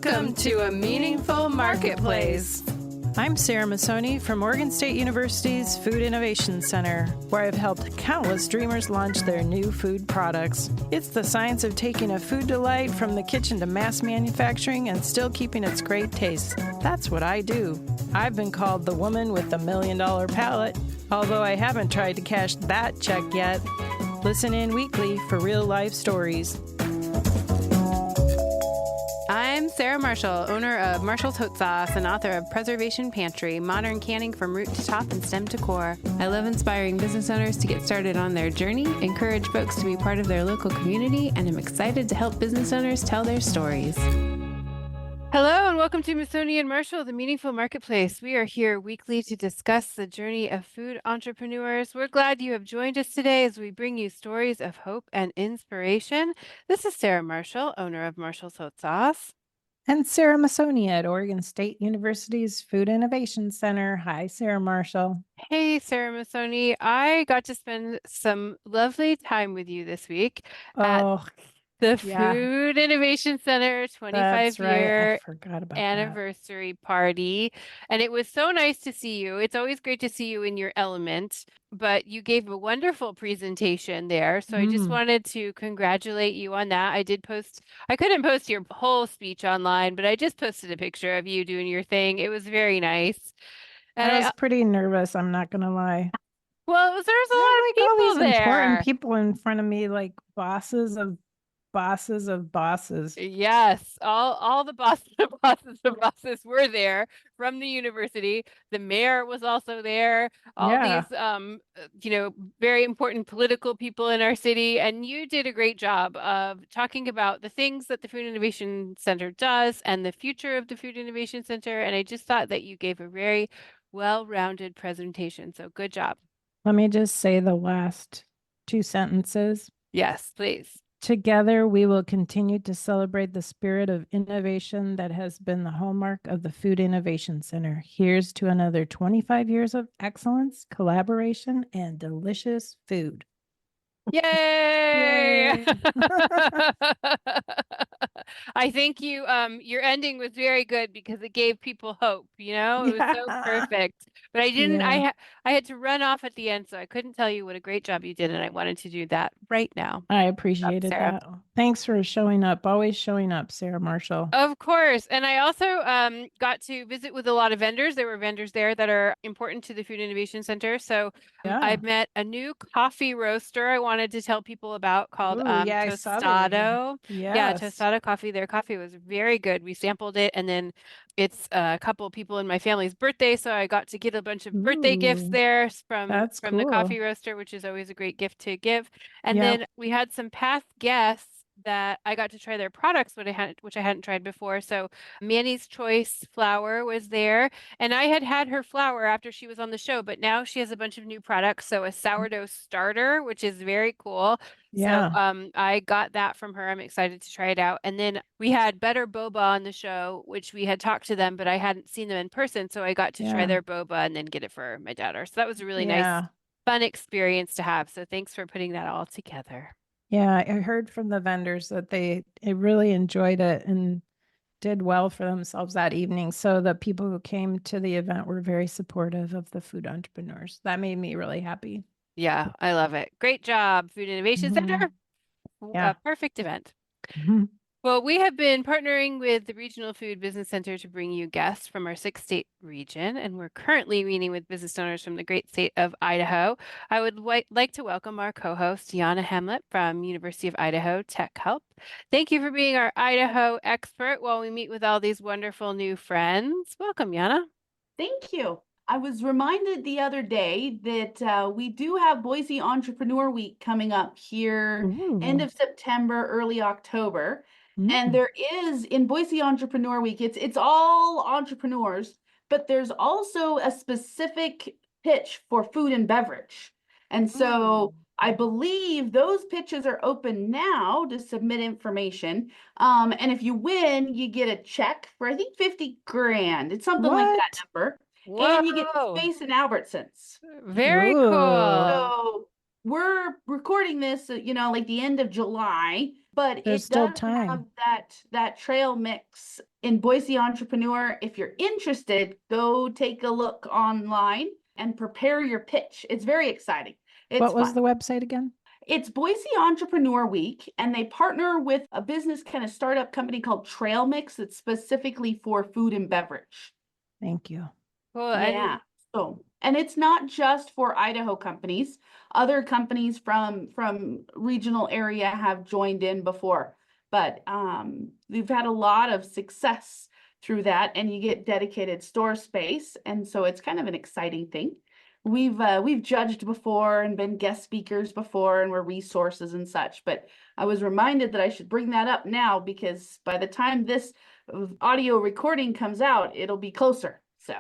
Welcome to A Meaningful Marketplace. I'm Sarah Masoni from Oregon State University's Food Innovation Center, where I've helped countless dreamers launch their new food products. It's the science of taking a food delight from the kitchen to mass manufacturing and still keeping its great taste. That's what I do. I've been called the woman with the $1 million palate, although I haven't tried to cash that check yet. Listen in weekly for real-life stories. I'm Sarah Marshall, owner of Marshall's Hot Sauce and author of Preservation Pantry, modern canning from root to top and stem to core. I love inspiring business owners to get started on their journey, encourage folks to be part of their local community, and I'm excited to help business owners tell their stories. Hello and welcome to Masoni and Marshall, the Meaningful Marketplace. We are here weekly to discuss the journey of food entrepreneurs. We're glad you have joined us today as we bring you stories of hope and inspiration. This is Sarah Marshall, owner of Marshall's Hot Sauce. And Sarah Masoni at Oregon State University's Food Innovation Center. Hi, Sarah Marshall. Hey, Sarah Masoni. I got to spend some lovely time with you this week at the Food Innovation Center 25-year anniversary party. And it was so nice to see you. It's always great to see you in your element, but you gave a wonderful presentation there. So I just wanted to congratulate you on that. I couldn't post your whole speech online, but I just posted a picture of you doing your thing. It was very nice. And I was pretty nervous, I'm not going to lie. Well, there's a lot of people all these there. important people in front of me, like bosses of bosses. Yes, all the bosses of bosses were there from the university. The mayor was also there. All these, very important political people in our city. And you did a great job of talking about the things that the Food Innovation Center does and the future of the Food Innovation Center. And I just thought that you gave a very well-rounded presentation. So good job. Let me just say the last two sentences. Yes, please. Together, we will continue to celebrate the spirit of innovation that has been the hallmark of the Food Innovation Center. Here's to another 25 years of excellence, collaboration, and delicious food. Yay! I think your ending was very good because it gave people hope, it was so perfect. But I didn't, I had to run off at the end, so I couldn't tell you what a great job you did, and I wanted to do that right now. I appreciated that. Thanks for showing up, always showing up, Sarah Marshall. Of course. And I also got to visit with a lot of vendors. There were vendors there that are important to the Food Innovation Center. So I've met a new coffee roaster I wanted to tell people about called Tostado. Yeah, Tostado Coffee. Their coffee was very good. We sampled it, and then it's a couple of people in my family's birthday, so I got to get a bunch of birthday gifts there from the coffee roaster, which is always a great gift to give. And then we had some past guests that I got to try their products, which I hadn't tried before. So Manny's Choice flour was there, and I had her flour after she was on the show, but now she has a bunch of new products. So a sourdough starter, which is very cool. So I got that from her. I'm excited to try it out. And then we had Better Boba on the show, which we had talked to them, but I hadn't seen them in person. So I got to try their boba and then get it for my daughter. So that was a really nice, fun experience to have. So thanks for putting that all together. Yeah, I heard from the vendors that they really enjoyed it and did well for themselves that evening. So the people who came to the event were very supportive of the food entrepreneurs. That made me really happy. Yeah, I love it. Great job, Food Innovation Center. A perfect event. Well, we have been partnering with the Regional Food Business Center to bring you guests from our 6-state region, and we're currently meeting with business owners from the great state of Idaho. I would like to welcome our co-host, Janna Hamlett from University of Idaho TechHelp. Thank you for being our Idaho expert while we meet with all these wonderful new friends. Welcome, Janna. Thank you. I was reminded the other day that we do have Boise Entrepreneur Week coming up here, end of September, early October. And there is, in Boise Entrepreneur Week, it's all entrepreneurs, but there's also a specific pitch for food and beverage. And so I believe those pitches are open now to submit information. And if you win, you get a check for, I think, 50 grand. It's something like that number. Whoa. And you get space in Albertsons. Very cool. So we're recording this, like the end of July, but There's it still does time. have that trail mix in Boise Entrepreneur. If you're interested, go take a look online and prepare your pitch. It's very exciting. What was the website again? It's Boise Entrepreneur Week, and they partner with a business kind of startup company called Trail Mix that's specifically for food and beverage. Thank you. Cool. Yeah. And it's not just for Idaho companies. Other companies from regional area have joined in before, but we've had a lot of success through that, and you get dedicated store space, and so it's kind of an exciting thing. We've judged before and been guest speakers before, and we're resources and such, but I was reminded that I should bring that up now because by the time this audio recording comes out, it'll be closer. So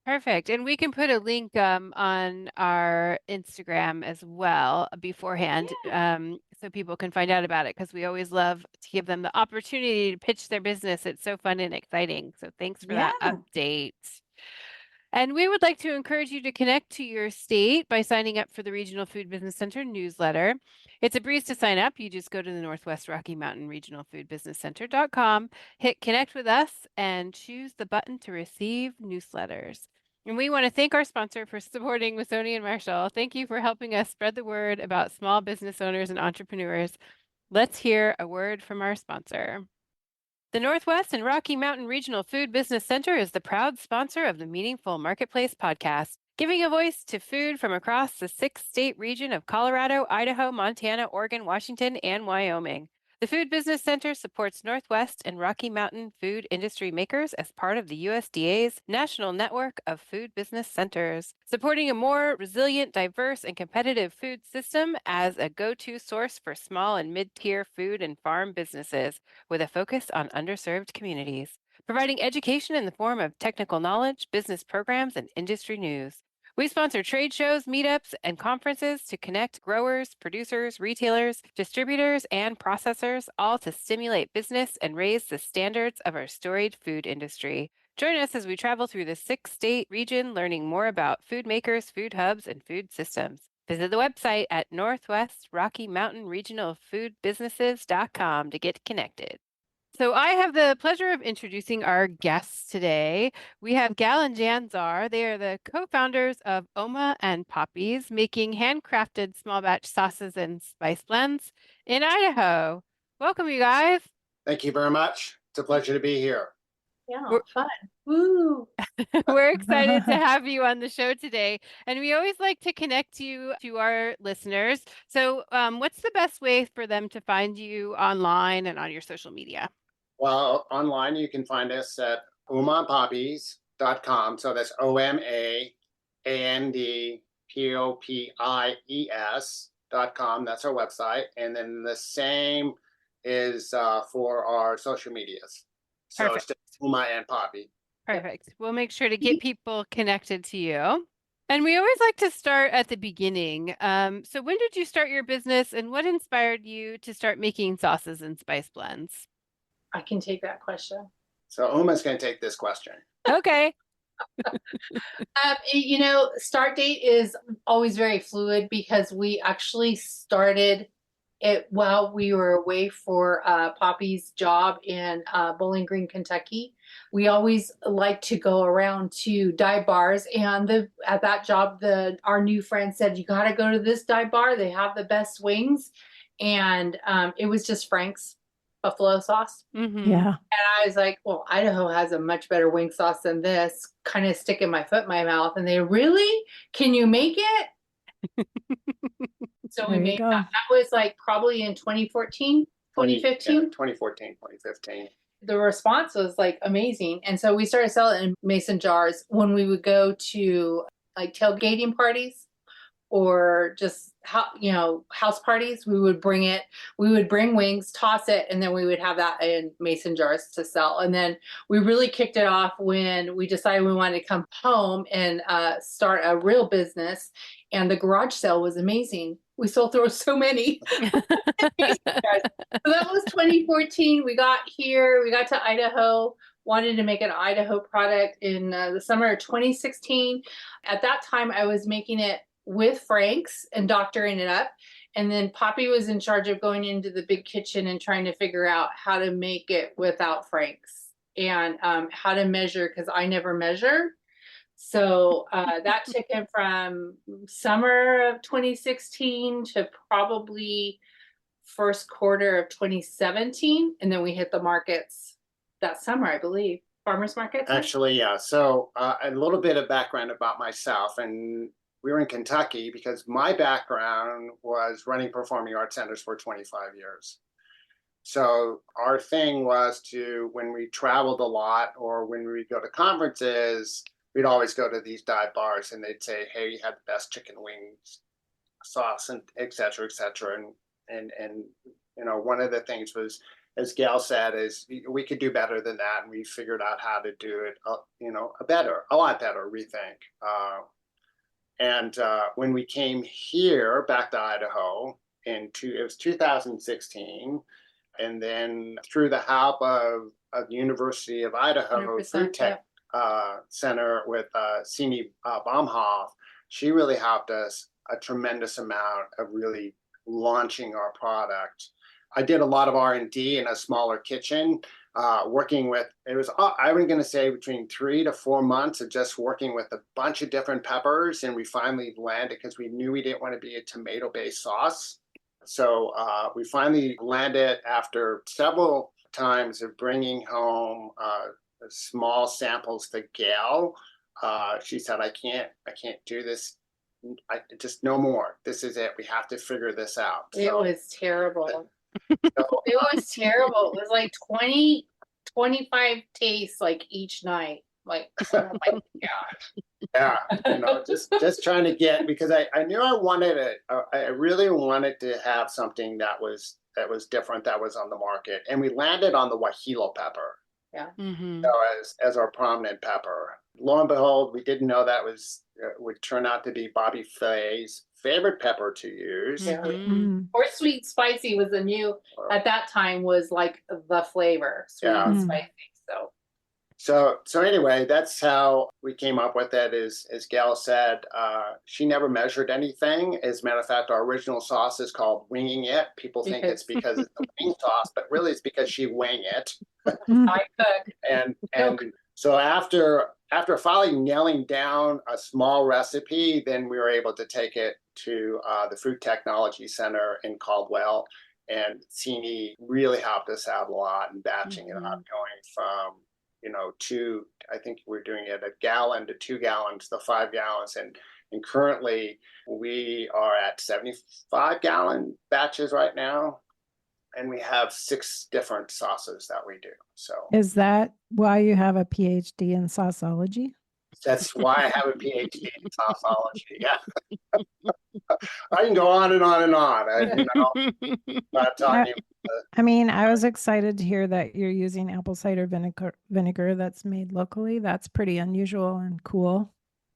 perfect. And we can put a link on our Instagram as well beforehand, so people can find out about it, because we always love to give them the opportunity to pitch their business. It's so fun and exciting. So thanks for that update. And we would like to encourage you to connect to your state by signing up for the Regional Food Business Center newsletter. It's a breeze to sign up. You just go to the Northwest Rocky Mountain Regional Food Business Center.com, hit connect with us, and choose the button to receive newsletters. And we want to thank our sponsor for supporting Masoni and Marshall. Thank you for helping us spread the word about small business owners and entrepreneurs. Let's hear a word from our sponsor. The Northwest and Rocky Mountain Regional Food Business Center is the proud sponsor of the Meaningful Marketplace podcast, giving a voice to food from across the 6-state region of Colorado, Idaho, Montana, Oregon, Washington, and Wyoming. The Food Business Center supports Northwest and Rocky Mountain food industry makers as part of the USDA's National Network of Food Business Centers, supporting a more resilient, diverse, and competitive food system as a go-to source for small and mid-tier food and farm businesses with a focus on underserved communities, providing education in the form of technical knowledge, business programs, and industry news. We sponsor trade shows, meetups, and conferences to connect growers, producers, retailers, distributors, and processors, all to stimulate business and raise the standards of our storied food industry. Join us as we travel through the 6-state region, learning more about food makers, food hubs, and food systems. Visit the website at Northwest Rocky Mountain Regional Food Businesses.com to get connected. So I have the pleasure of introducing our guests today. We have Gal and Jan Zarr. They are the co-founders of Oma and Popies, making handcrafted small batch sauces and spice blends in Idaho. Welcome, you guys. Thank you very much. It's a pleasure to be here. Yeah, fun. Woo! We're excited to have you on the show today. And we always like to connect you to our listeners. So what's the best way for them to find you online and on your social media? Well, online you can find us at omapopies.com. So that's OMAANDPOPIES.com. That's our website. And then the same is for our social medias. So Perfect. it's just Oma and Poppy. Perfect. We'll make sure to get people connected to you. And we always like to start at the beginning. So when did you start your business, and what inspired you to start making sauces and spice blends? I can take that question. So Oma's going to take this question. Okay. Start date is always very fluid because we actually started it while we were away for Poppy's job in Bowling Green, Kentucky. We always like to go around to dive bars, and at that job, our new friend said, "You got to go to this dive bar. They have the best wings," and it was just Frank's buffalo sauce. Mm-hmm. Yeah. And I was like, well, Idaho has a much better wing sauce than this, kind of sticking my foot in my mouth. And they, really? Can you make it? So we made that. That was like probably in 2014, 2015. 2014, 2015. The response was like amazing. And so we started selling in mason jars when we would go to like tailgating parties or just house parties. We would bring wings, toss it, and then we would have that in mason jars to sell. And then we really kicked it off when we decided we wanted to come home and start a real business. And the garage sale was amazing. We sold through so many. So that was 2014. We got here, we got to Idaho, wanted to make an Idaho product in the summer of 2016. At that time, I was making it with Frank's and doctoring it up. And then Poppy was in charge of going into the big kitchen and trying to figure out how to make it without Frank's and how to measure, because I never measure. So that took him from summer of 2016 to probably first quarter of 2017. And then we hit the markets that summer, I believe. Farmers markets? Actually, yeah. So a little bit of background about myself. And we were in Kentucky because my background was running performing arts centers for 25 years. So our thing was to, when we traveled a lot or when we go to conferences, we'd always go to these dive bars and they'd say, hey, you had the best chicken wings sauce and et cetera, et cetera. And you know, one of the things was, as Gail said, is we could do better than that. And we figured out how to do it, you know, a lot better, we think. When we came here back to Idaho it was 2016, and then through the help of the University of Idaho Food Tech Center with Sini Baumhoff, she really helped us a tremendous amount of really launching our product. I did a lot of R&D in a smaller kitchen, working with, it was, I was going to say between 3 to 4 months of just working with a bunch of different peppers. And we finally landed because we knew we didn't want to be a tomato-based sauce. So we finally landed after several times of bringing home small samples to Gail. She said, I can't do this. Just no more. This is it. We have to figure this out. It was terrible. It was terrible. It was like 20, 25 tastes like each night. Like, oh my God. Yeah, you know, just trying to get, because I knew I wanted it. I really wanted to have something that was different, that was on the market, and we landed on the guajillo pepper. Yeah. Mm-hmm. So as our prominent pepper. Lo and behold, we didn't know that would turn out to be Bobby Flay's favorite pepper to use. Yeah. Mm-hmm. Or sweet spicy was the new, at that time, was like the flavor. Sweet and spicy. So anyway, that's how we came up with it. As Gail said, she never measured anything. As a matter of fact, our original sauce is called Winging It. People think it's because it's a wing sauce, but really it's because she wing it. I cook. And so after finally nailing down a small recipe, then we were able to take it to the Food Technology Center in Caldwell. And Sini really helped us out a lot in batching it up, going from, you know, I think we're doing it 1 gallon to 2 gallons to 5 gallons. And currently we are at 75-gallon batches right now. And we have 6 different sauces that we do. So is that why you have a PhD in sauceology? That's why I have a PhD in sauceology. Yeah. I can go on and on and on. Not talking. I mean, I was excited to hear that you're using apple cider vinegar that's made locally. That's pretty unusual and cool.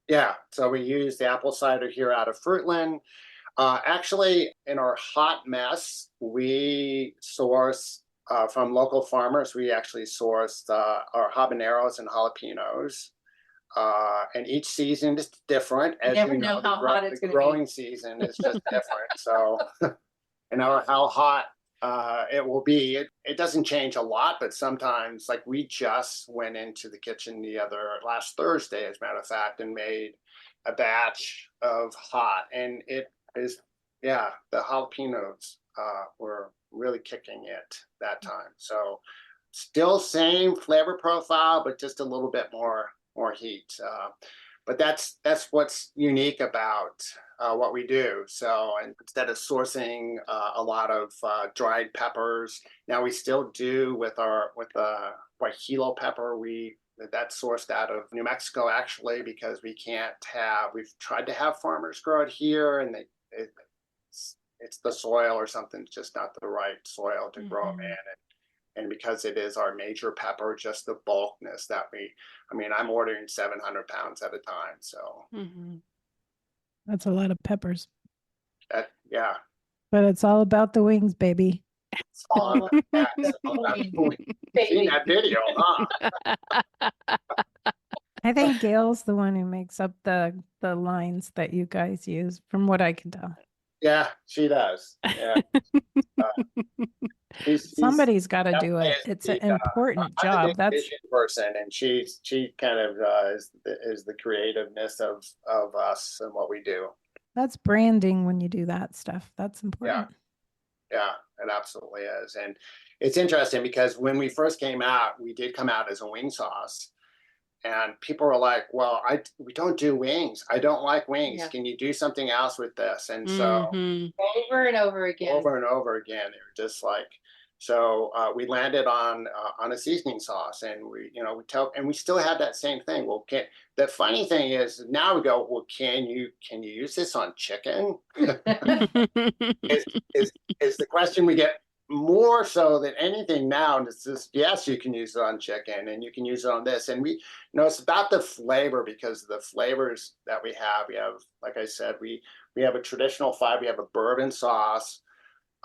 Yeah. So we use the apple cider here out of Fruitland. Actually, in our hot mess, we source from local farmers. We actually source our habaneros and jalapenos. And each season is different. As you never know how hot it's going to be. The growing season is just different. So, how hot it will be. It doesn't change a lot, but sometimes, like we just went into the kitchen last Thursday, as a matter of fact, and made a batch of hot, and it is, the jalapenos were really kicking it that time. So still same flavor profile, but just a little bit more heat. But that's what's unique about what we do. So instead of sourcing a lot of dried peppers, now we still do with the guajillo pepper. That's sourced out of New Mexico, actually, because we've tried to have farmers grow it here, and it's the soil or something, just not the right soil to grow them in. And because it is our major pepper, just the bulkness that I'm ordering 700 pounds at a time. So that's a lot of peppers. Yeah. But it's all about the wings, baby. It's all about that. Seen that video, huh? I think Gail's the one who makes up the lines that you guys use, from what I can tell. Yeah, she does. Yeah. Somebody's got to do it. It's an important job. That's a vision person, and she kind of is the creativeness of us and what we do. That's branding when you do that stuff. That's important. Yeah, it absolutely is. And it's interesting because when we first came out, we did come out as a wing sauce. And people were like, well, we don't do wings. I don't like wings. Yeah. Can you do something else with this? And so over and over again, they were just like, so we landed on a seasoning sauce, and we still have that same thing. Well, the funny thing is now we go, well, can you use this on chicken? is the question we get more so than anything now. And it's just, yes, you can use it on chicken, and you can use it on this. And it's about the flavor, because the flavors that we have, like I said, we have a traditional we have a bourbon sauce,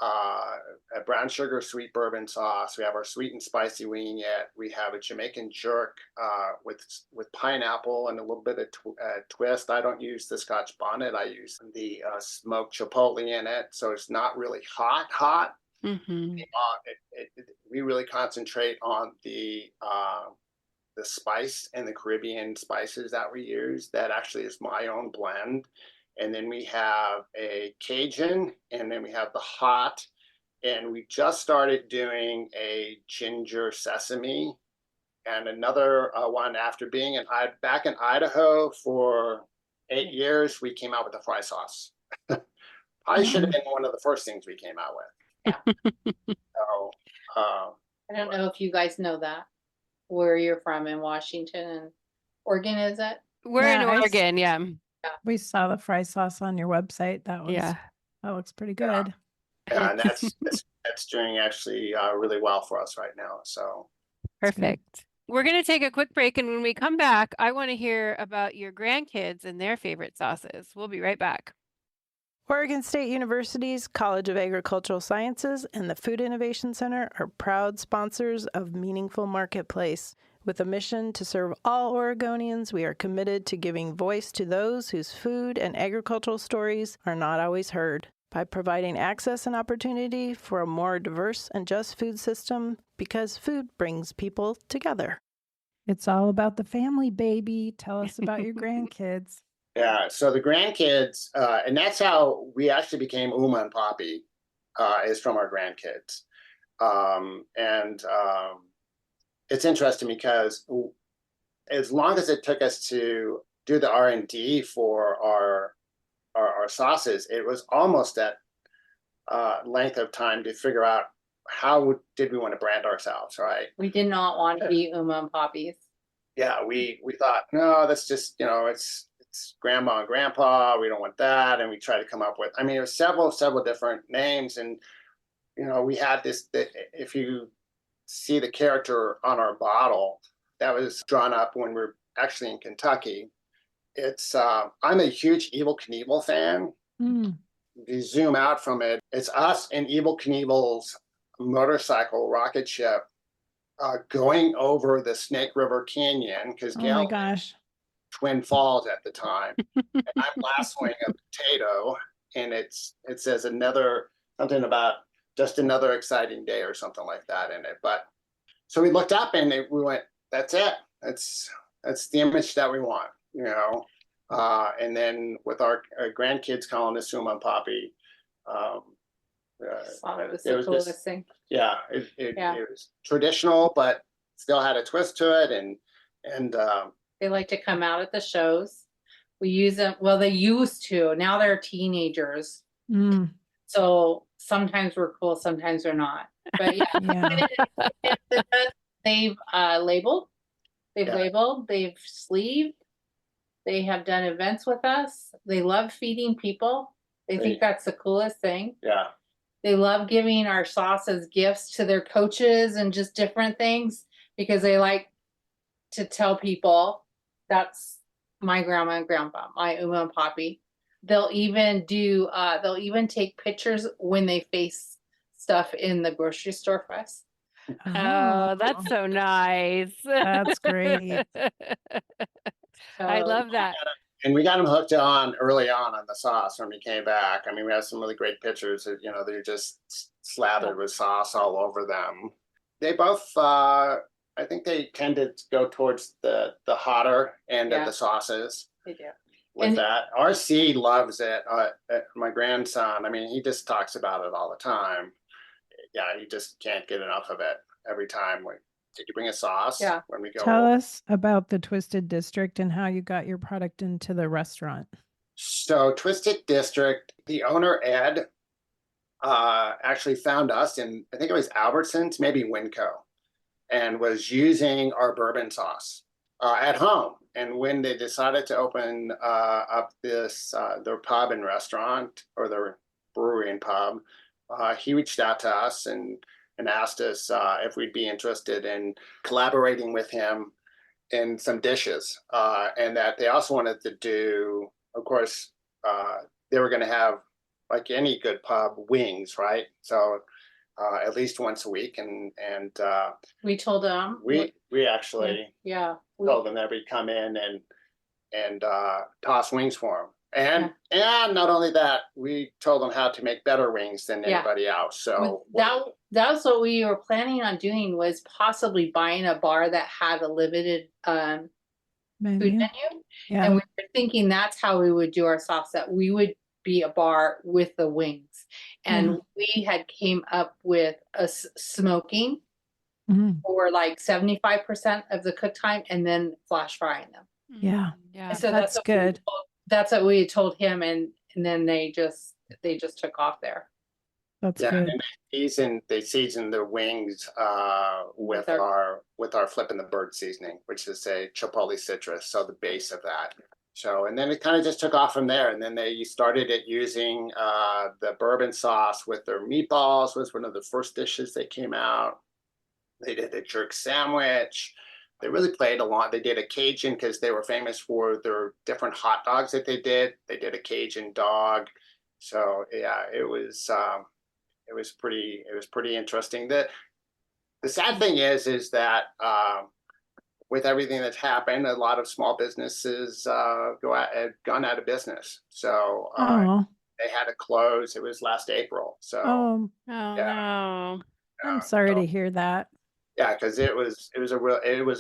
a brown sugar sweet bourbon sauce. We have our sweet and spicy wingette. We have a Jamaican jerk with pineapple and a little bit of twist. I don't use the Scotch bonnet. I use the smoked chipotle in it, so it's not really hot. Mm-hmm. We really concentrate on the spice and the Caribbean spices that we use. That actually is my own blend. And then we have a Cajun, and then we have the hot, and we just started doing a ginger sesame, and another one after being back in Idaho for 8 years. We came out with a fry sauce. Probably should have been one of the first things we came out with. Yeah. So, I don't know if you guys know that, where you're from in Washington and Oregon, is it? We're in Oregon, yeah. We saw the fry sauce on your website. That looks pretty good. Yeah, and that's doing actually really well for us right now. So perfect. We're going to take a quick break, and when we come back, I want to hear about your grandkids and their favorite sauces. We'll be right back. Oregon State University's College of Agricultural Sciences and the Food Innovation Center are proud sponsors of Meaningful Marketplace. With a mission to serve all Oregonians, we are committed to giving voice to those whose food and agricultural stories are not always heard. By providing access and opportunity for a more diverse and just food system, because food brings people together. It's all about the family, baby. Tell us about your grandkids. Yeah, so the grandkids, and that's how we actually became Oma and Poppy, is from our grandkids. It's interesting because as long as it took us to do the R&D for our sauces, it was almost that length of time to figure out how did we want to brand ourselves, right? We did not want to be Oma and Poppies. Yeah, we thought, no, that's just, it's grandma and grandpa. We don't want that. And we tried to come up with, it was several different names. And, we had this, if you see the character on our bottle, that was drawn up when we were actually in Kentucky. It's, I'm a huge Evel Knievel fan. Mm. If you zoom out from it, it's us and Evel Knievel's motorcycle rocket ship going over the Snake River Canyon, because Gail, oh my gosh, Twin Falls at the time. And I'm lassoing a potato, and it says something about just another exciting day or something like that in it. But so we looked up and we went, that's it. That's the image that we want, and then with our grandkids calling us Oma and Poppy, I thought it was the coolest thing. Yeah, it was traditional, but still had a twist to it, and they like to come out at the shows. We use them. Well, they used to. Now they're teenagers. Mm. So sometimes we're cool, sometimes we're not. But yeah. They've labeled. They've labeled. They've sleeved. They have done events with us. They love feeding people. They think that's the coolest thing. Yeah. They love giving our sauce as gifts to their coaches and just different things, because they like to tell people that's my grandma and grandpa, my Oma and Poppy. They'll even take pictures when they face stuff in the grocery store for us. Oh, that's so nice. That's great. I love that. And we got him hooked on early on the sauce when we came back. I mean, we have some really great pictures of, they're just slathered with sauce all over them. They both, I think they tend to go towards the hotter end of the sauces. They do. With that. RC loves it. My grandson, I mean, he just talks about it all the time. Yeah, he just can't get enough of it every time. Did you bring a sauce? Yeah. When we go. Tell us about the Twisted District and how you got your product into the restaurant. So Twisted District, the owner, Ed, actually found us in, I think it was Albertsons, maybe Winco, and was using our bourbon sauce at home. And when they decided to open up their pub and restaurant, or their brewery and pub, he reached out to us and asked us if we'd be interested in collaborating with him in some dishes. And that they also wanted to do, of course, they were going to have, like any good pub, wings, right? So at least once a week. And we told them. We actually told them that we'd come in and toss wings for them. And not only that, we told them how to make better wings than anybody else. So that's what we were planning on doing, was possibly buying a bar that had a limited food menu. Yeah. And we were thinking that's how we would do our sauce, that we would be a bar with the wings. And we had came up with a smoking for like 75% of the cook time, and then flash frying them. Yeah. Yeah. So that's good. That's what we told him, and then they just took off there. That's good. And they season the wings with our Flippin' the Bird seasoning, which is a chipotle citrus, so the base of that. So, and then it kind of just took off from there. And then they started it using the bourbon sauce with their meatballs. Was one of the first dishes that came out. They did a jerk sandwich. They really played along. They did a Cajun, because they were famous for their different hot dogs that they did. They did a Cajun dog. So yeah, it was pretty interesting. The sad thing is that with everything that's happened, a lot of small businesses have gone out of business. So they had to close. It was last April. So no. I'm sorry to hear that. Yeah, because it was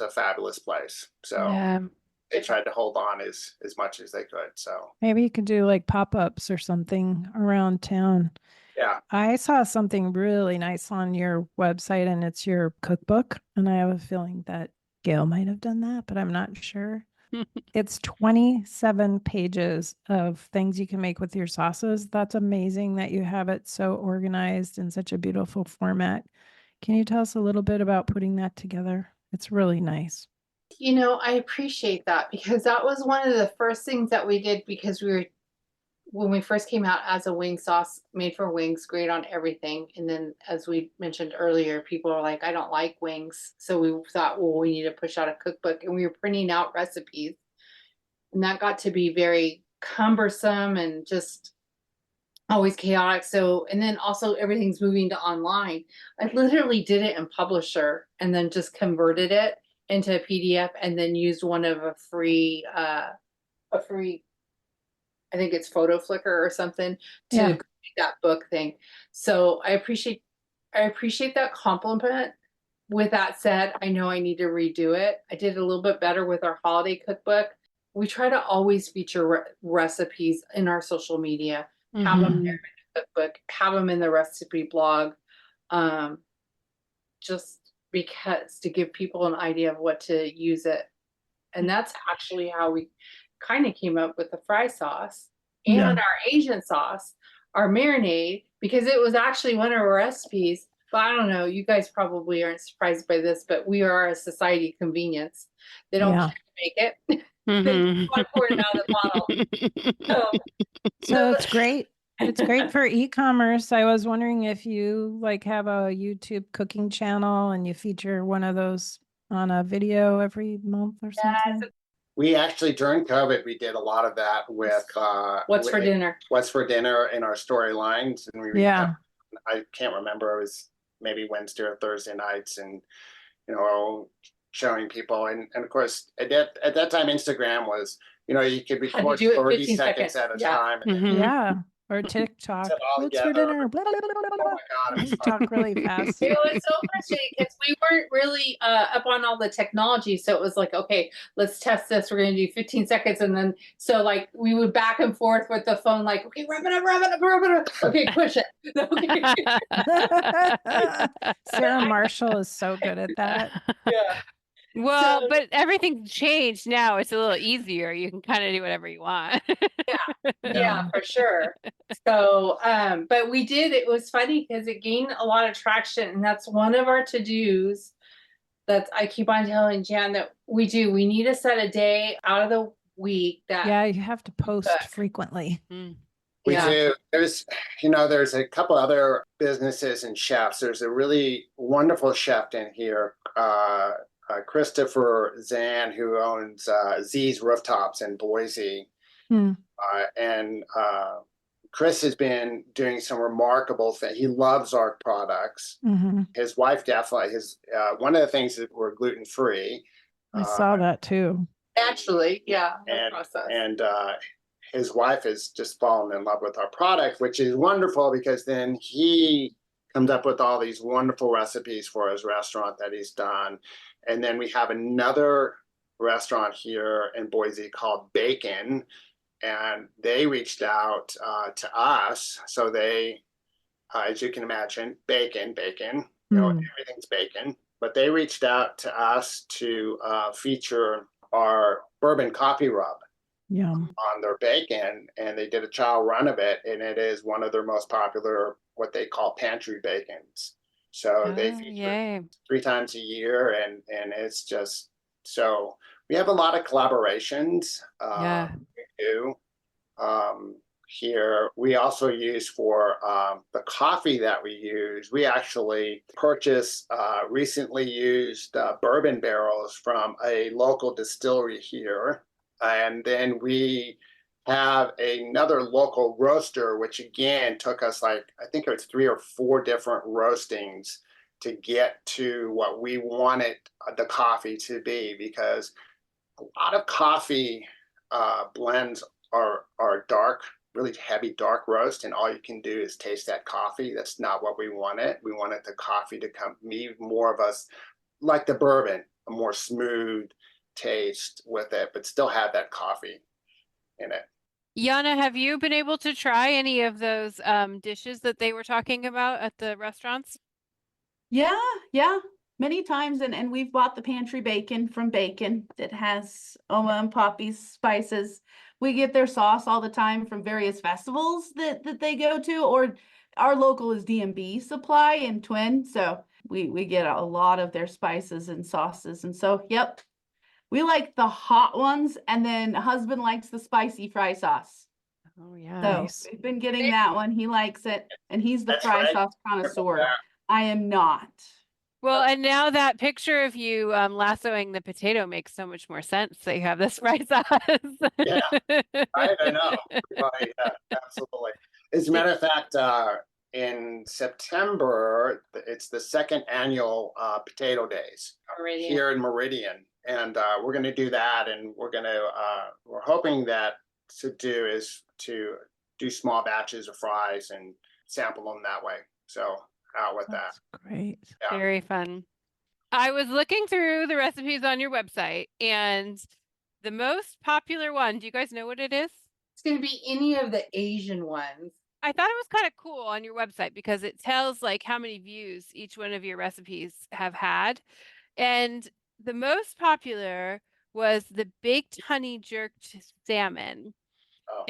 a fabulous place. So they tried to hold on as much as they could. So maybe you could do like pop-ups or something around town. Yeah. I saw something really nice on your website, and it's your cookbook. And I have a feeling that Gail might have done that, but I'm not sure. It's 27 pages of things you can make with your sauces. That's amazing that you have it so organized in such a beautiful format. Can you tell us a little bit about putting that together? It's really nice. I appreciate that, because that was one of the first things that we did, because when we first came out as a wing sauce, made for wings, great on everything. And then, as we mentioned earlier, people are like, I don't like wings. So we thought, well, we need to push out a cookbook, and we were printing out recipes. And that got to be very cumbersome and just always chaotic. So, and then also everything's moving to online. I literally did it in Publisher and then just converted it into a PDF, and then used one of a free, I think it's Photo Flickr or something, to create that book thing. So I appreciate that compliment. With that said, I know I need to redo it. I did a little bit better with our holiday cookbook. We try to always feature recipes in our social media. Have them there in the cookbook, have them in the recipe blog, just because, to give people an idea of what to use it. And that's actually how we kind of came up with the fry sauce and our Asian sauce, our marinade, because it was actually one of our recipes. But I don't know, you guys probably aren't surprised by this, but we are a society of convenience. They don't make it. They want to pour it out of the bottle. So it's great. It's great for e-commerce. I was wondering if you have a YouTube cooking channel and you feature one of those on a video every month or something. We actually, during COVID, we did a lot of that with What's for dinner in our storylines. And I can't remember, it was maybe Wednesday or Thursday nights, and showing people. And of course, at that time, Instagram was, you could record do it 30 15 seconds at a Yeah. time. Yeah. Or TikTok. Set all What's for together. dinner? Blah, blah, blah, blah, blah, Oh blah. my God. It was Talk fun. really fast. It was so frustrating because we weren't really up on all the technology. So it was like, okay, let's test this. We're going to do 15 seconds. And then, so like we would back and forth with the phone, like, okay, rub it up, rub it up, rub it up. Okay, push it. Okay. Sarah Marshall is so good at that. Yeah. Well, So- but everything's changed now. It's a little easier. You can kind of do whatever you want. Yeah, for sure. So, but it was funny because it gained a lot of traction, and that's one of our to-dos that I keep on telling Jan that we do. We need to set a day out of the week that Yeah, you have to post frequently. We do. There's a couple other businesses and chefs. There's a really wonderful chef in here, Christopher Zan, who owns Z's Rooftops in Boise. And Chris has been doing some remarkable things. He loves our products. His wife definitely. One of the things that we're gluten free. I saw that too. naturally, And his wife has just fallen in love with our product, which is wonderful because then he comes up with all these wonderful recipes for his restaurant that he's done. And then we have another restaurant here in Boise called Bacon, and they reached out to us. So they, as you can imagine, bacon, everything's bacon. But they reached out to us to feature our bourbon coffee rub on their bacon, and they did a trial run of it, and it is one of their most popular, what they call pantry bacons. So they feature 3 times a year, and it's just, so we have a lot of collaborations. We do here. We also use for the coffee that we use. We actually recently used bourbon barrels from a local distillery here. And then we have another local roaster, which again took us I think it was 3 or 4 different roastings to get to what we wanted the coffee to be, because a lot of coffee blends are dark, really heavy dark roast, and all you can do is taste that coffee. That's not what we wanted. We wanted the coffee to be more of us like the bourbon, a more smooth taste with it, but still have that coffee in it. Janna, have you been able to try any of those dishes that they were talking about at the restaurants? Yeah, many times. And we've bought the pantry bacon from Bacon that has Oma and Popies spices. We get their sauce all the time from various festivals that they go to, or our local is D&B Supply in Twin. So we get a lot of their spices and sauces. And so, yep, we like the hot ones, and then husband likes the spicy fry sauce. Oh yeah. So Nice. we've been getting that one. He likes it, and he's the That's fry right. sauce connoisseur. I am not. Well, and now that picture of you lassoing the potato makes so much more sense that you have this fry sauce. Yeah, I know. Right, yeah, absolutely. As a matter of fact, in September, it's the 2nd annual Potato Days here in Meridian, and we're going to do that, and we're hoping that to do small batches of fries and sample them that way. So out with That's that. great. Yeah. Very fun. I was looking through the recipes on your website, and the most popular one, do you guys know what it is? It's going to be any of the Asian ones. I thought it was kind of cool on your website because it tells like how many views each one of your recipes have had. And the most popular was the baked honey jerked salmon. Oh,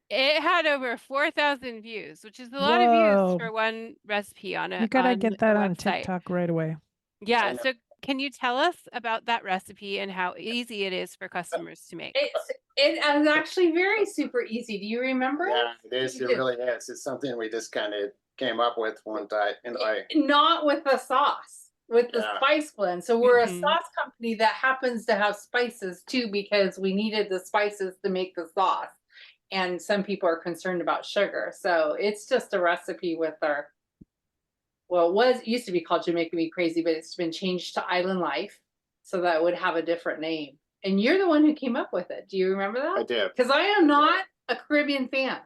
It had over 4,000 views, which is a lot of Whoa. views for one recipe on a You gotta get that a on website. TikTok right away. Yeah, so can you tell us about that recipe and how easy it is for customers to make? It is actually very super easy. Do you remember Yeah, it? it is. It really is. It's something we just kind of came up with one day. Not with the sauce, with the spice blend. So we're a sauce company that happens to have spices too, because we needed the spices to make the sauce. And some people are concerned about sugar. So it's just a recipe with it used to be called Jamaica Me Crazy, but it's been changed to Island Life. so that it would have a different name. And you're the one who came up with it. Do you remember that? I do. Because I am not a Caribbean fan,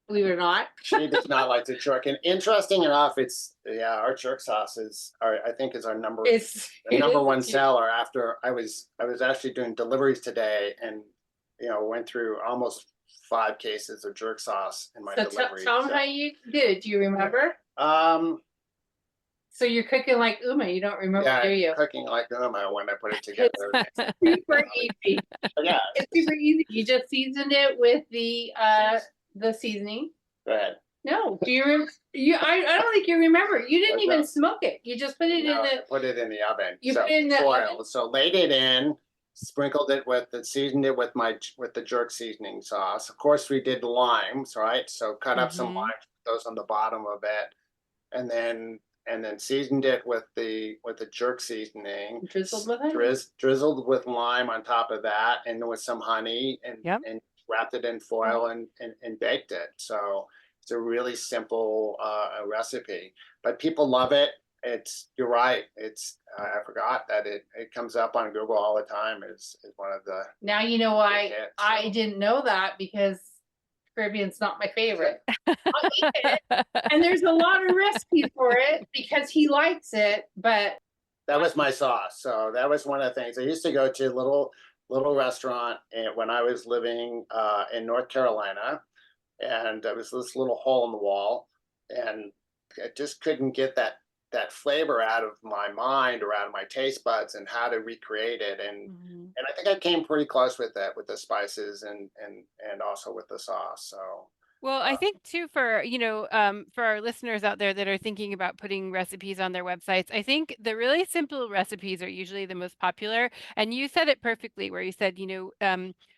believe it or not. She does not like the jerk. And interesting enough, our jerk sauce is I think is our number one seller. After I was actually doing deliveries today, and went through almost 5 cases of jerk sauce in my delivery. Tell them how you did it. Do you remember? So you're cooking like Uma. You don't remember, do you? Cooking like Uma when I put it together. It's super easy. Yeah, it's super easy. You just seasoned it with the seasoning. Go ahead. No, do you remember? I don't think you remember. You didn't even smoke it. You just put it put it in the oven. You put it in the oven. So laid it in, sprinkled it seasoned it with the jerk seasoning sauce. Of course, we did limes, right? So cut up some limes, put those on the bottom of it, and then seasoned it with the jerk seasoning. Drizzled with it. Drizzled with lime on top of that, and with some honey, and wrapped it in foil and baked it. So it's a really simple recipe, but people love it. You're right. I forgot that it comes up on Google all the time. Is one of the. Now you know why hits, I didn't know that, because Caribbean's not my favorite. I'll eat it, and there's a lot of recipes for it because he likes it. But that was my sauce. So that was one of the things I used to go to a little restaurant when I was living in North Carolina, and there was this little hole in the wall, and I just couldn't get that flavor out of my mind or out of my taste buds, and how to recreate it. And I think I came pretty close with that, with the spices and also with the sauce. So. Well, I think too, for for our listeners out there that are thinking about putting recipes on their websites, I think the really simple recipes are usually the most popular. And you said it perfectly, where you said,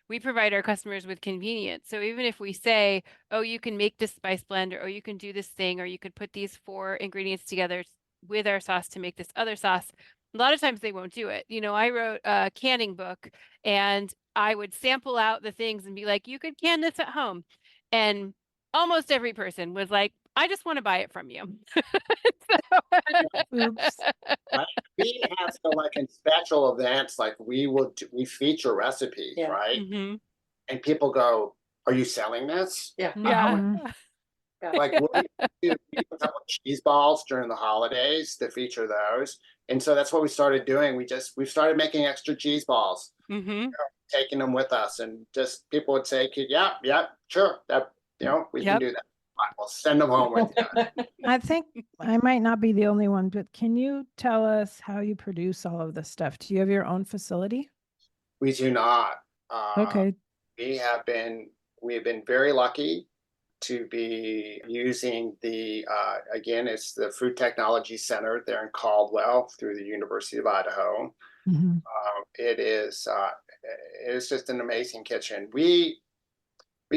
we provide our customers with convenience. So even if we say, oh, you can make this spice blend, or oh, you can do this thing, or you could put these 4 ingredients together with our sauce to make this other sauce, a lot of times they won't do it. I wrote a canning book, and I would sample out the things and be like, you could can this at home. And almost every person was like, I just want to buy it from you. Oops. We have in special events, like we feature recipes, right? Mm-hmm. And people go, "Are you selling this?" Yeah. Like we do cheese balls during the holidays to feature those, and so that's what we started doing. We started making extra cheese balls, taking them with us, and just people would say, "Yeah, sure, that we can do that. We'll send them home with you." I think I might not be the only one, but can you tell us how you produce all of this stuff? Do you have your own facility? We do not. Okay. We have been very lucky to be using again, it's the Food Technology Center there in Caldwell through the University of Idaho. It is just an amazing kitchen. We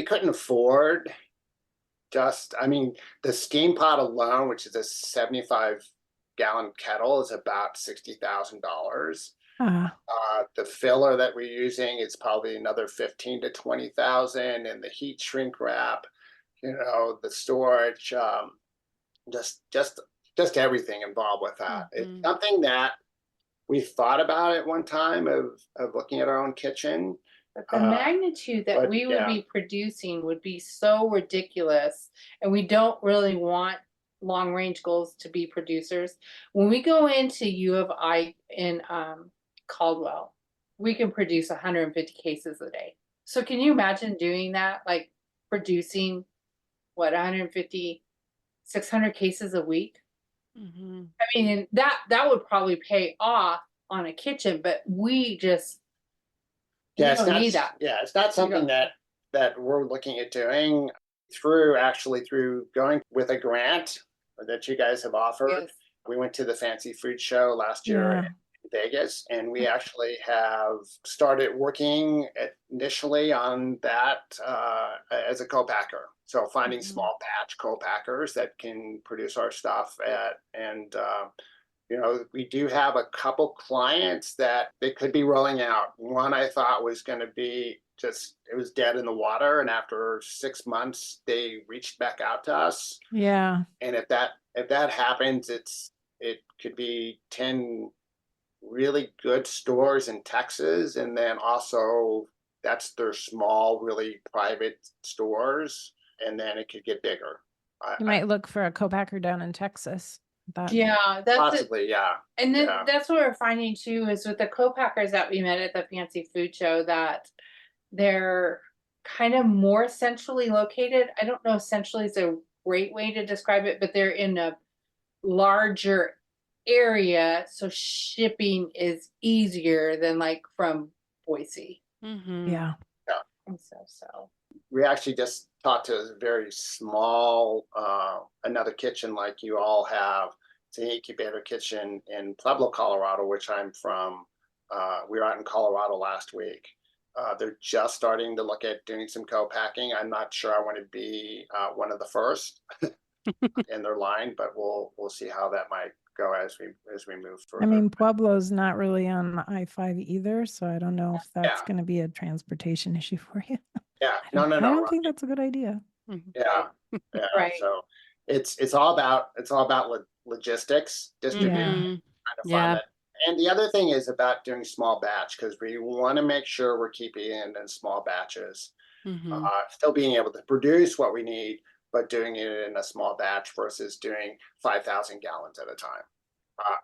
couldn't afford the steam pot alone, which is a 75-gallon kettle, is about $60,000. The filler that we're using is probably another $15,000 to $20,000, and the heat shrink wrap, the storage, just everything involved with that. It's something that we thought about at one time of looking at our own kitchen. But the magnitude that we would be producing would be so ridiculous, and we don't really want long range goals to be producers. When we go into U of I in Caldwell, we can produce 150 cases a day. So can you imagine doing that, like producing 150, 600 cases a week? That would probably pay off on a kitchen, but we just need that. Yeah, it's not something that we're looking at doing through going with a grant that you guys have offered. Yes. We went to the Fancy Food Show last year in Vegas, and we actually have started working initially on that as a co-packer. So finding small batch co-packers that can produce our stuff we do have a couple clients that they could be rolling out. One I thought was going to be it was dead in the water, and after 6 months they reached back out to us. Yeah. And if that happens, it could be 10 really good stores in Texas, and then also that's their small, really private stores, and then it could get bigger. You might look for a co-packer down in Texas. Yeah, that's it. Possibly, yeah. And then Yeah. that's what we're finding too, is with the co-packers that we met at the fancy food show, that they're kind of more centrally located. I don't know if centrally is a great way to describe it, but they're in a larger area, so shipping is easier than like from Boise. Yeah. And so We actually just talked to a very small, another kitchen like you all have. It's an incubator kitchen in Pueblo, Colorado, which I'm from. We were out in Colorado last week. They're just starting to look at doing some co-packing. I'm not sure I want to be one of the first in their line, but we'll see how that might go as we move further. I mean, Pueblo's not really on I-5 either, so I don't know if that's going to be a transportation issue for you. Yeah, I no. don't think that's a good idea. Yeah. Right. So it's all about logistics, distribution, trying to find it. And the other thing is about doing small batch, because we want to make sure we're keeping it in small batches, still being able to produce what we need, but doing it in a small batch versus doing 5,000 gallons at a time.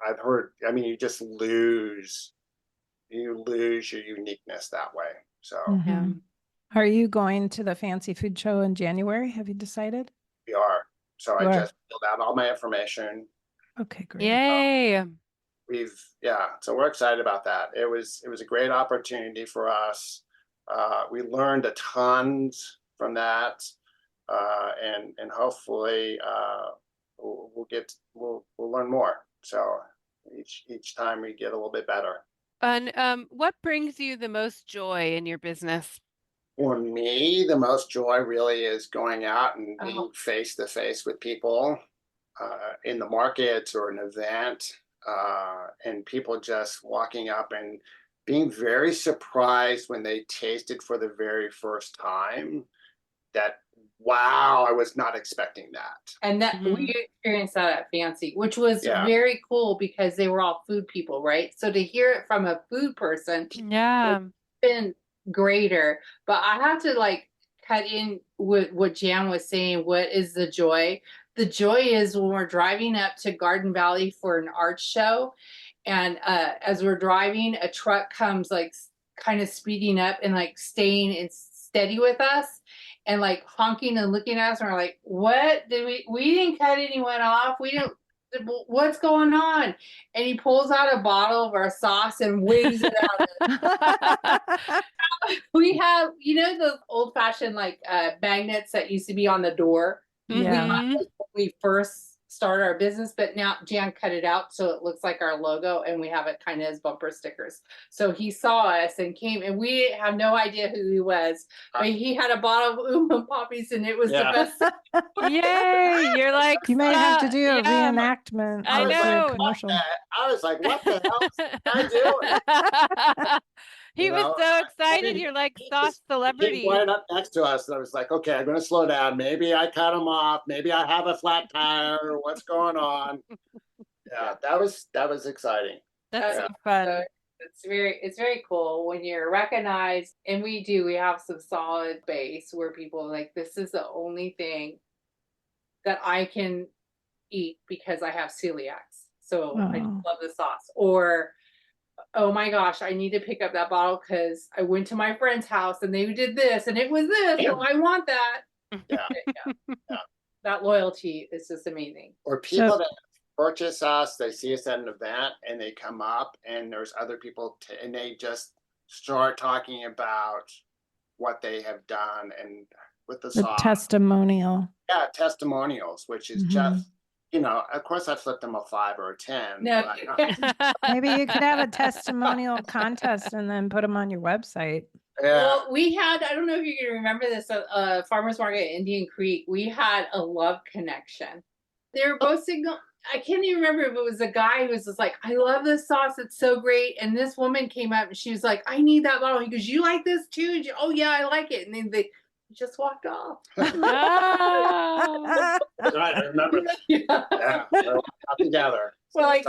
I've heard, I mean, you just lose your uniqueness that way. So Are you going to the fancy food show in January? Have you decided? we are. So I just filled out all my information. Okay, great. Yay. So we're excited about that. It was a great opportunity for us. We learned a tons from that. And hopefully we'll learn more. So each time we get a little bit better. And what brings you the most joy in your business? For me, the most joy really is going out and being face to face with people in the markets or an event, and people just walking up and being very surprised when they taste it for the very first time. That, wow, I was not expecting that. And that we experienced that at Fancy, which was very cool because they were all food people, right? So to hear it from a food person, it's been greater. But I have to like cut in with what Jan was saying. What is the joy? The joy is when we're driving up to Garden Valley for an art show, and as we're driving, a truck comes like kind of speeding up and like staying steady with us, and like honking and looking at us, and we're like, what did we didn't cut anyone off. We didn't, what's going on? And he pulls out a bottle of our sauce and wigs it out. We have, those old fashioned like magnets that used to be on the door. Yeah. When we first started our business, but now Jan cut it out so it looks like our logo, and we have it kind of as bumper stickers. So he saw us and came, and we have no idea who he was, but he had a bottle of Oma Popies, and it was the best. Yay! You're like, you may have to do a reenactment. I know. Commercial. I was like, what the hell is I doing? He was so excited. You're like sauce celebrity. He went up next to us, and I was like, okay, I'm going to slow down. Maybe I cut him off. Maybe I have a flat tire. What's going on? Yeah, that was exciting. That's so fun. So it's very cool when you're recognized, and we have some solid base where people are like, this is the only thing that I can eat because I have celiacs. So I love the sauce. Or, oh my gosh, I need to pick up that bottle because I went to my friend's house and they did this and it was this. So I want that. Yeah. That loyalty is just amazing. Or people that purchase us, they see us at an event and they come up, and there's other people and they just start talking about what they have done and with the sauce. Testimonial. Yeah, testimonials, which is just, of course I flipped them a 5 or a 10. No. But, Maybe you could have a testimonial contest and then put them on your website. yeah. Well, we had, I don't know if you can remember this, farmer's market at Indian Creek, we had a love connection. They were both single. I can't even remember if it was a guy who was just like, I love this sauce. It's so great. And this woman came up and she was like, I need that bottle. He goes, you like this too? Oh yeah, I like it. And then they just walked off. That's right, I remember that. Yeah, we're all together. Well, like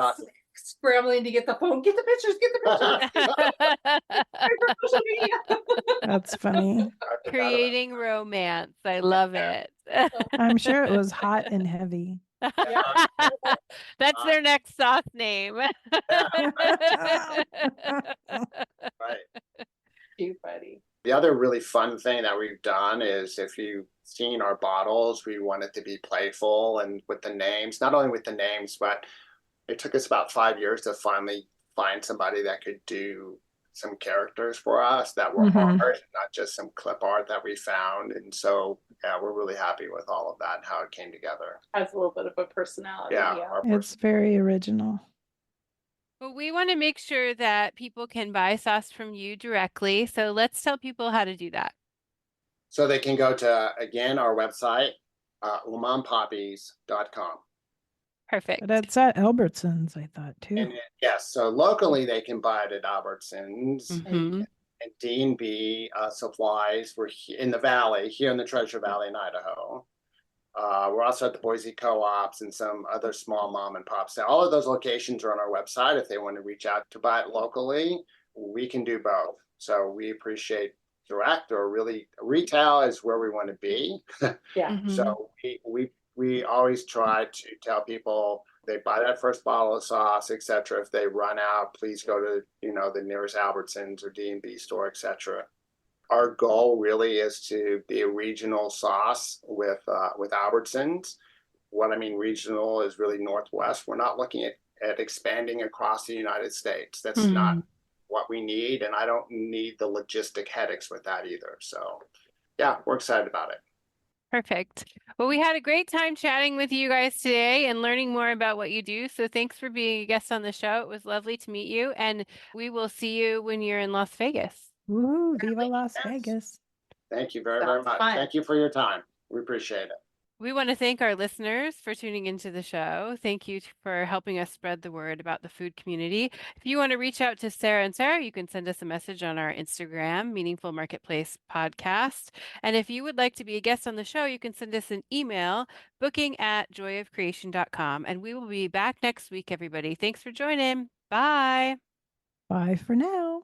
scrambling to get the phone. Get the pictures. Get the pictures. That's funny. Creating romance. I love it. I'm sure it was hot and heavy. That's their next sauce name. Right. Too funny. The other really fun thing that we've done is, if you've seen our bottles, we want it to be playful and with the names, not only with the names, but it took us about 5 years to finally find somebody that could do some characters for us that were art, not just some clip art that we found. And so, yeah, we're really happy with all of that and how it came together. Has a little bit of a personality. Yeah. It's very original. Well, we want to make sure that people can buy sauce from you directly. So let's tell people how to do that. So they can go to, again, our website, omapopies.com. Perfect. But it's at Albertsons, I thought, too. And yes, so locally they can buy it at Albertsons and D&B supplies. We're in the Valley, here in the Treasure Valley in Idaho. We're also at the Boise Co-ops and some other small mom and pops. Now, all of those locations are on our website. If they want to reach out to buy it locally, we can do both. So we appreciate direct, or really retail is where we want to be. Yeah. So we always try to tell people, they buy that first bottle of sauce, etc. If they run out, please go to the nearest Albertsons or D&B store, etc. Our goal really is to be a regional sauce with Albertsons. What I mean regional is really Northwest. We're not looking at expanding across the United States. That's not what we need, and I don't need the logistic headaches with that either. So, yeah, we're excited about it. Perfect. Well, we had a great time chatting with you guys today and learning more about what you do. So thanks for being a guest on the show. It was lovely to meet you, and we will see you when you're in Las Vegas. Woo, Viva Las Vegas. Thank you very, very much. Thank you for your time. We appreciate it. We want to thank our listeners for tuning into the show. Thank you for helping us spread the word about the food community. If you want to reach out to Sarah and Sarah, you can send us a message on our Instagram, Meaningful Marketplace Podcast. And if you would like to be a guest on the show, you can send us an email, booking@joyofcreation.com. And we will be back next week, everybody. Thanks for joining. Bye. Bye for now.